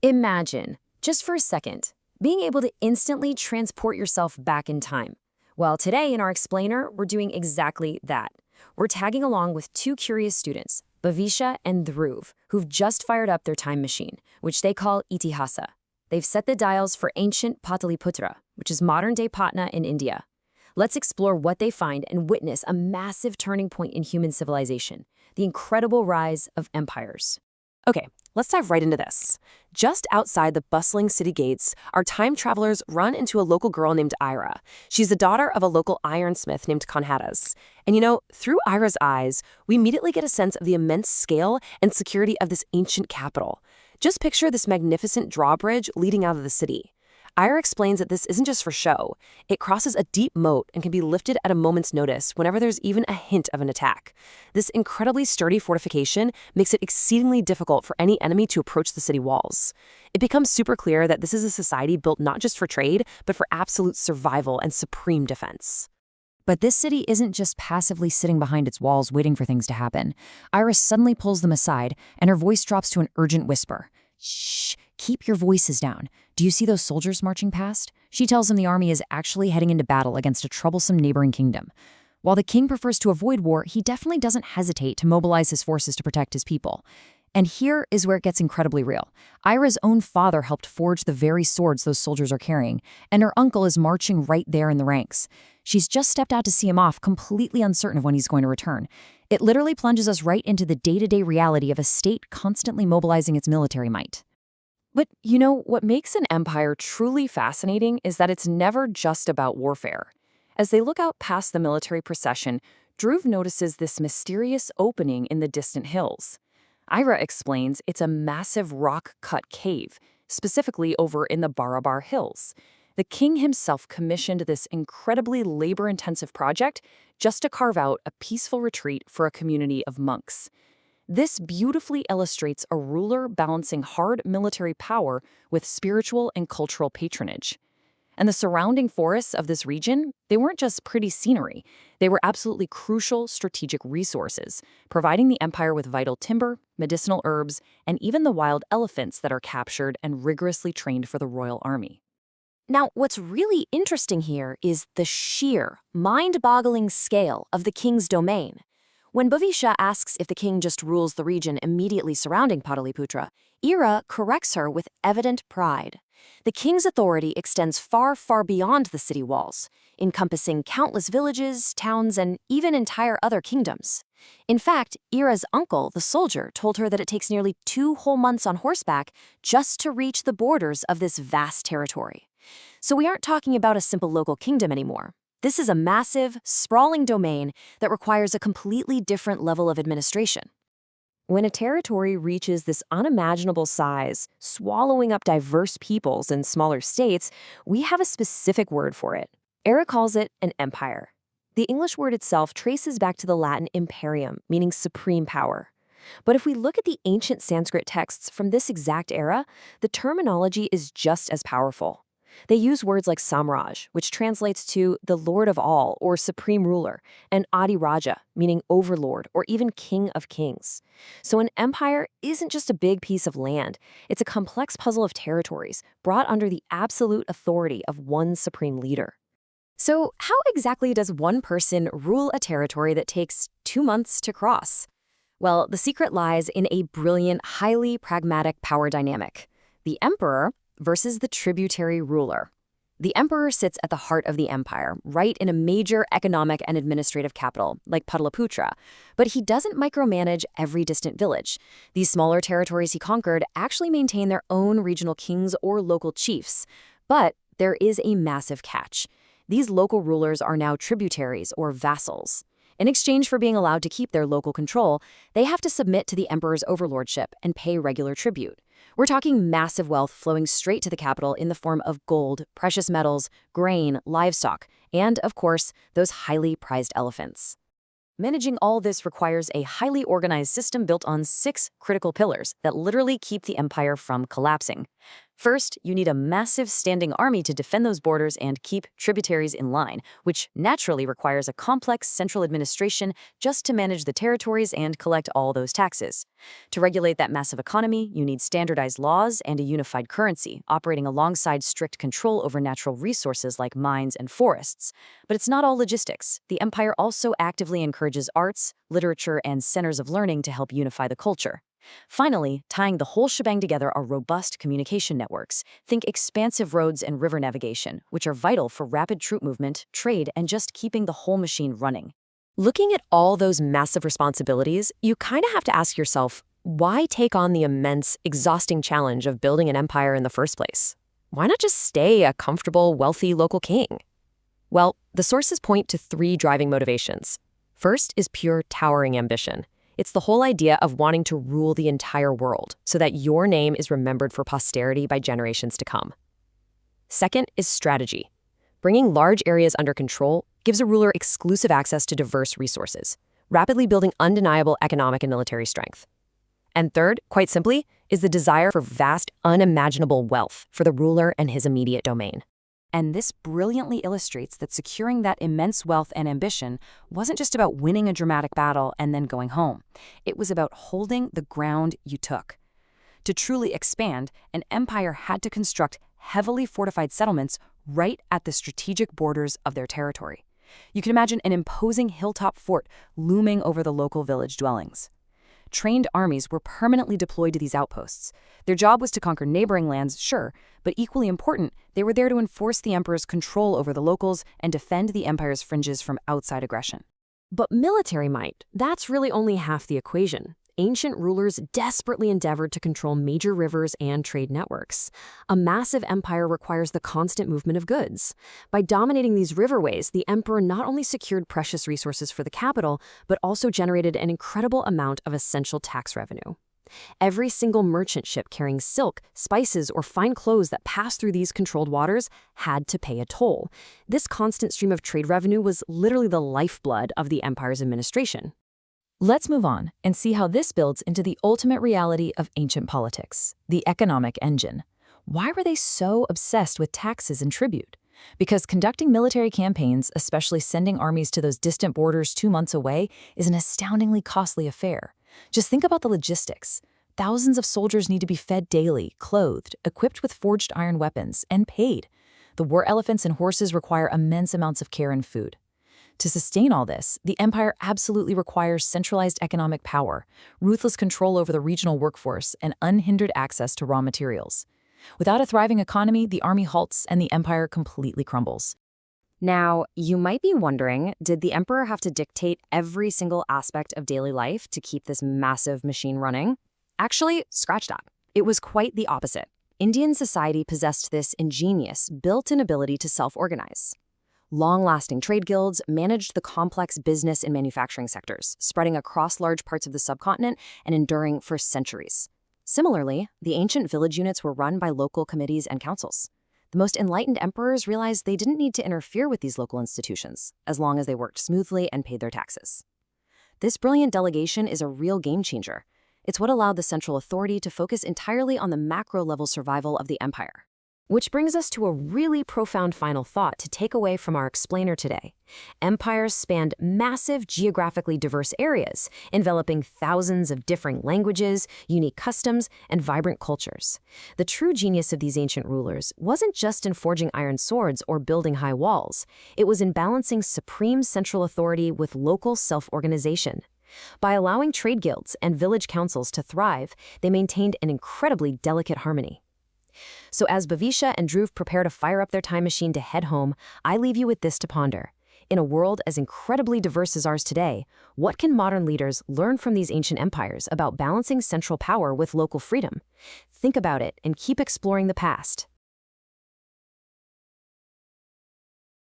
Imagine, just for a second, being able to instantly transport yourself back in time. Well, today in our explainer, we're doing exactly that. We're tagging along with two curious students, Bhavisha and Dhruv, who've just fired up their time machine, which they call Itihasa. They've set the dials for ancient Pataliputra, which is modern-day Patna in India. Let's explore what they find and witness a massive turning point in human civilization, the incredible rise of empires. Okay, let's dive right into this. Just outside the bustling city gates, our time travelers run into a local girl named Ira. She's the daughter of a local ironsmith named Conhadas. And through Ira's eyes, we immediately get a sense of the immense scale and security of this ancient capital. Just picture this magnificent drawbridge leading out of the city. Ira explains that this isn't just for show. It crosses a deep moat and can be lifted at a moment's notice whenever there's even a hint of an attack. This incredibly sturdy fortification makes it exceedingly difficult for any enemy to approach the city walls. It becomes super clear that this is a society built not just for trade, but for absolute survival and supreme defense. But this city isn't just passively sitting behind its walls waiting for things to happen. Iris suddenly pulls them aside, and her voice drops to an urgent whisper. Shh, keep your voices down. Do you see those soldiers marching past? She tells him the army is actually heading into battle against a troublesome neighboring kingdom. While the king prefers to avoid war, he definitely doesn't hesitate to mobilize his forces to protect his people. And here is where it gets incredibly real. Ira's own father helped forge the very swords those soldiers are carrying, and her uncle is marching right there in the ranks. She's just stepped out to see him off, completely uncertain of when he's going to return. It literally plunges us right into the day-to-day reality of a state constantly mobilizing its military might. But what makes an empire truly fascinating is that it's never just about warfare. As they look out past the military procession, Dhruv notices this mysterious opening in the distant hills. Ira explains it's a massive rock-cut cave, specifically over in the Barabar Hills. The king himself commissioned this incredibly labor-intensive project just to carve out a peaceful retreat for a community of monks. This beautifully illustrates a ruler balancing hard military power with spiritual and cultural patronage. And the surrounding forests of this region, they weren't just pretty scenery. They were absolutely crucial strategic resources, providing the empire with vital timber, medicinal herbs, and even the wild elephants that are captured and rigorously trained for the royal army. Now, what's really interesting here is the sheer, mind-boggling scale of the king's domain. When Bhavisha asks if the king just rules the region immediately surrounding Pataliputra, Ira corrects her with evident pride. The king's authority extends far, far beyond the city walls, encompassing countless villages, towns, and even entire other kingdoms. In fact, Ira's uncle, the soldier, told her that it takes nearly 2 whole months on horseback just to reach the borders of this vast territory. So we aren't talking about a simple local kingdom anymore. This is a massive, sprawling domain that requires a completely different level of administration. When a territory reaches this unimaginable size, swallowing up diverse peoples and smaller states, we have a specific word for it. Era calls it an empire. The English word itself traces back to the Latin imperium, meaning supreme power. But if we look at the ancient Sanskrit texts from this exact era, the terminology is just as powerful. They use words like Samraj, which translates to the Lord of all or supreme ruler, and Adi Raja, meaning overlord or even king of kings. So an empire isn't just a big piece of land. It's a complex puzzle of territories brought under the absolute authority of one supreme leader. So how exactly does one person rule a territory that takes 2 months to cross? Well, the secret lies in a brilliant, highly pragmatic power dynamic. The emperor versus the tributary ruler. The emperor sits at the heart of the empire, right in a major economic and administrative capital, like Pataliputra, but he doesn't micromanage every distant village. These smaller territories he conquered actually maintain their own regional kings or local chiefs. But there is a massive catch. These local rulers are now tributaries or vassals. In exchange for being allowed to keep their local control, they have to submit to the emperor's overlordship and pay regular tribute. We're talking massive wealth flowing straight to the capital in the form of gold, precious metals, grain, livestock, and, of course, those highly prized elephants. Managing all this requires a highly organized system built on 6 critical pillars that literally keep the empire from collapsing. First, you need a massive standing army to defend those borders and keep tributaries in line, which naturally requires a complex central administration just to manage the territories and collect all those taxes. To regulate that massive economy, you need standardized laws and a unified currency, operating alongside strict control over natural resources like mines and forests. But it's not all logistics. The empire also actively encourages arts, literature, and centers of learning to help unify the culture. Finally, tying the whole shebang together are robust communication networks. Think expansive roads and river navigation, which are vital for rapid troop movement, trade, and just keeping the whole machine running. Looking at all those massive responsibilities, you kind of have to ask yourself, why take on the immense, exhausting challenge of building an empire in the first place? Why not just stay a comfortable, wealthy local king? Well, the sources point to three driving motivations. First is pure towering ambition. It's the whole idea of wanting to rule the entire world so that your name is remembered for posterity by generations to come. Second is strategy. Bringing large areas under control gives a ruler exclusive access to diverse resources, rapidly building undeniable economic and military strength. And third, quite simply, is the desire for vast, unimaginable wealth for the ruler and his immediate domain. And this brilliantly illustrates that securing that immense wealth and ambition wasn't just about winning a dramatic battle and then going home. It was about holding the ground you took. To truly expand, an empire had to construct heavily fortified settlements right at the strategic borders of their territory. You can imagine an imposing hilltop fort looming over the local village dwellings. Trained armies were permanently deployed to these outposts. Their job was to conquer neighboring lands, sure, but equally important, they were there to enforce the emperor's control over the locals and defend the empire's fringes from outside aggression. But military might, that's really only half the equation. Ancient rulers desperately endeavored to control major rivers and trade networks. A massive empire requires the constant movement of goods. By dominating these riverways, the emperor not only secured precious resources for the capital, but also generated an incredible amount of essential tax revenue. Every single merchant ship carrying silk, spices, or fine clothes that passed through these controlled waters had to pay a toll. This constant stream of trade revenue was literally the lifeblood of the empire's administration. Let's move on and see how this builds into the ultimate reality of ancient politics, the economic engine. Why were they so obsessed with taxes and tribute? Because conducting military campaigns, especially sending armies to those distant borders 2 months away, is an astoundingly costly affair. Just think about the logistics. Thousands of soldiers need to be fed daily, clothed, equipped with forged iron weapons, and paid. The war elephants and horses require immense amounts of care and food. To sustain all this, the empire absolutely requires centralized economic power, ruthless control over the regional workforce, and unhindered access to raw materials. Without a thriving economy, the army halts and the empire completely crumbles. Now, you might be wondering, did the emperor have to dictate every single aspect of daily life to keep this massive machine running? Actually, scratch that. It was quite the opposite. Indian society possessed this ingenious, built-in ability to self-organize. Long-lasting trade guilds managed the complex business and manufacturing sectors, spreading across large parts of the subcontinent and enduring for centuries. Similarly, the ancient village units were run by local committees and councils. The most enlightened emperors realized they didn't need to interfere with these local institutions, as long as they worked smoothly and paid their taxes. This brilliant delegation is a real game-changer. It's what allowed the central authority to focus entirely on the macro-level survival of the empire. Which brings us to a really profound final thought to take away from our explainer today. Empires spanned massive, geographically diverse areas, enveloping thousands of different languages, unique customs, and vibrant cultures. The true genius of these ancient rulers wasn't just in forging iron swords or building high walls. It was in balancing supreme central authority with local self-organization. By allowing trade guilds and village councils to thrive, they maintained an incredibly delicate harmony. So as Bhavisha and Dhruv prepare to fire up their time machine to head home, I leave you with this to ponder. In a world as incredibly diverse as ours today, what can modern leaders learn from these ancient empires about balancing central power with local freedom? Think about it and keep exploring the past.